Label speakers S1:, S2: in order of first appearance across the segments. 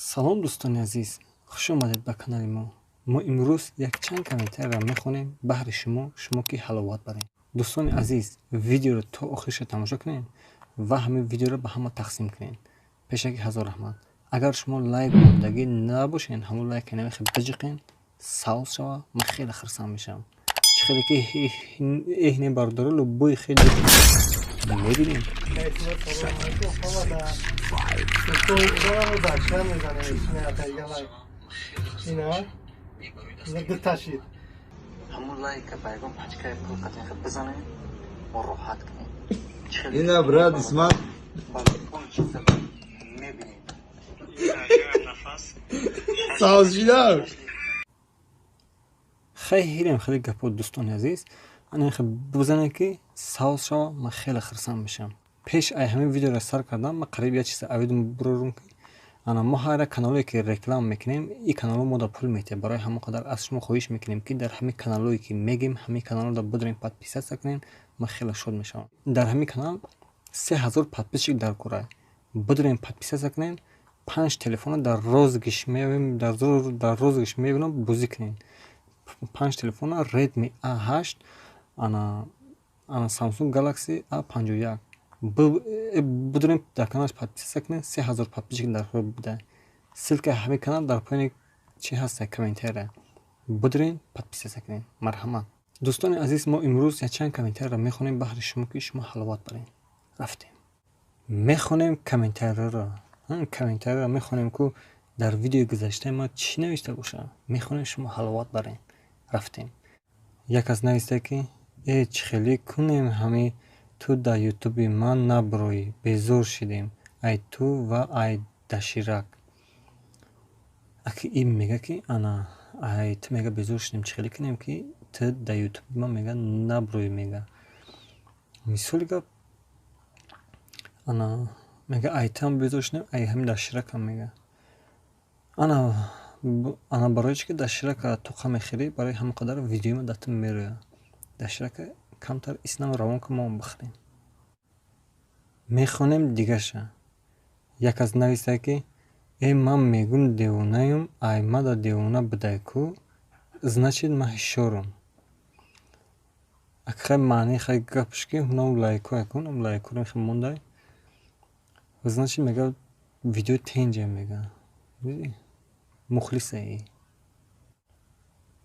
S1: салом дӯстони азиз, хуш омадед ба канали мо. Мо имрӯз як чанд комментарияро мехонем баҳри шумо ки ҳаловат барем. дӯстони азиз, видеоро то охириша тамошо кунед ва ҳамин видеоро ба ҳама тақсим кунед. пешакӣ ҳазор раҳмат. агар шумо лайк мондагӣ набошед, ҳамон лайкро намехе биҷиқен, саус шава, ман хеле хирсанд мешавам. Чӣ хеле ки эҳне бардоралу бӯи хеле мебинем. ҳамон лайка байгон пачкаи пул қатнихе бизанем, мо роҳат кунем.
S2: Ина брат Исмат
S1: мебинем.
S2: Саусшидар
S1: хеле хеле гапо дӯстони азиз, анхе бизанем ки саус шава, ман хеле хирсанд мешавам. пеш ай ҳамин видеоро сар кардам, ман қариб як чиза авидум бурорум ки мо ҳар каналое ки реклама мекунем, ин каналҳо мода пул метиҳад. Барои ҳамон қадар аз шумо хоҳиш мекунем ки дар ҳамин каналое ки мегем, ҳамин каналро бидорем подписатсия кунем, ман хеле шод мешавам. Дар ҳамин канал 3000 подписчик дар кора. Бидорем подписатсия кунем, 5 телефонро дар розыгриш мебинам бозӣ кунем. 5 телефонро Redmi A8, ана Samsung Galaxy A51. Бидорем дар каналаш подписатсия кунем, 3000 подписчик дар кора буда. Ссилкаи ҳамин канал дар поини чи ҳаста комментария. Бидорем подписатсия кунем. Марҳамат. дӯстони азиз, мо имрӯз як чанд комментарияро мехонем баҳри шумо ки шумо ҳаловат барем. рафтем. Мехонем комментарияро. Комментарияро мехонем ку дар видеои гузашта мо чӣ навишта бошад. Мехонем шумо ҳаловат барем. рафтем. як аз нависта ки чӣ хеле кунем ҳами ту дар ютуби ман наброӣ, безор шидем. Ай ту ва ай даширак. Аки ин мега ки ай ту мега безор шидем, чӣ хеле кунем ки ту дар ютуби ман мега наброӣ мега. Мисоли гап мега ай ту ҳам безор шидем, ай ҳамин даширакам мега. Барои чӣ ки даширака тоқа мехӯрӣ, барои ҳамон қадар видеои ма дар ту мерӯяд. Даширака камтар иснам равон ки мо бихӯрем. Мехонем дигаша. як аз нависта ки ман мегум девонаюм, ай мада девона будай ку, значит ман ҳушёрум. Акхай маъни хай гапш ки ҳунам лайкоя кун, лайкорем хе мондай. Значит мега видео тенҷа мега. Мухлисаи.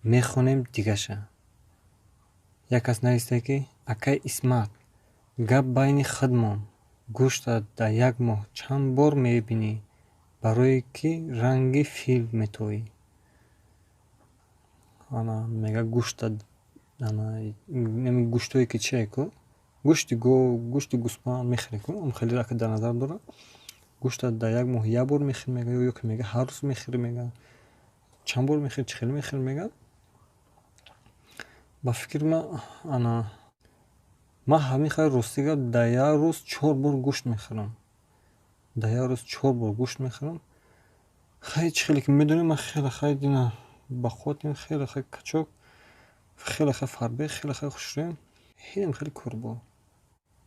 S1: Мехонем дигаша. як аз нависта ки акай Исмат, гап байни худмон, гӯшта дар як моҳ чанд бор мебинӣ, барое ки ранги фил метоӣ. Мега гӯшта гӯштое ки чие ку? Гӯшти гов, гӯшти гӯсфанд мехӯрӣ ку? Хеле рака дар назар дора. гӯшта дар як моҳ як бор мехӯрӣ мега, ё ки мега ҳар рӯз мехӯрӣ мега. Чанд бор мехӯрӣ, чӣ хеле мехӯрӣ мега? Ба фикри ман ҳамин хай рости гап дар як рӯз 4 бор гӯшт мехӯрам. Дар як рӯз 4 бор гӯшт мехӯрам. Хай чӣ хеле ки медонем, ман хеле хай дина ба хотим, хеле хай качок, хеле хай фарбех, хеле хай хушрӯем, хеле корбор.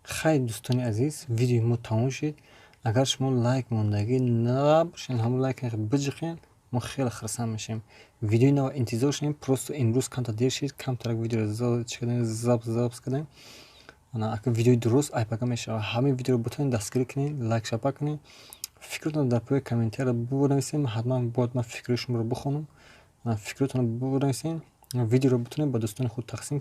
S1: Хай дӯстони азиз, видеои мо тамом шуд. Агар шумо лайк мондагӣ набошед, ҳамон лайкро биҷиқен, мо хеле хирсанд мешавем. Видеои нав интизор шудем, просто имрӯз камтар дер шид, камтарак видеоро забз кардем. Ака видеои дуруст айпага мешава. Ҳамин видеоро бутонед дастгирӣ кунед, лайк шапа кунед. Фикротон дар пои комментария бинависед, ҳатман бояд ман фикри шуморо бихонам. Фикротонро бинависед, видеоро бутонед ба дӯстони худ тақсим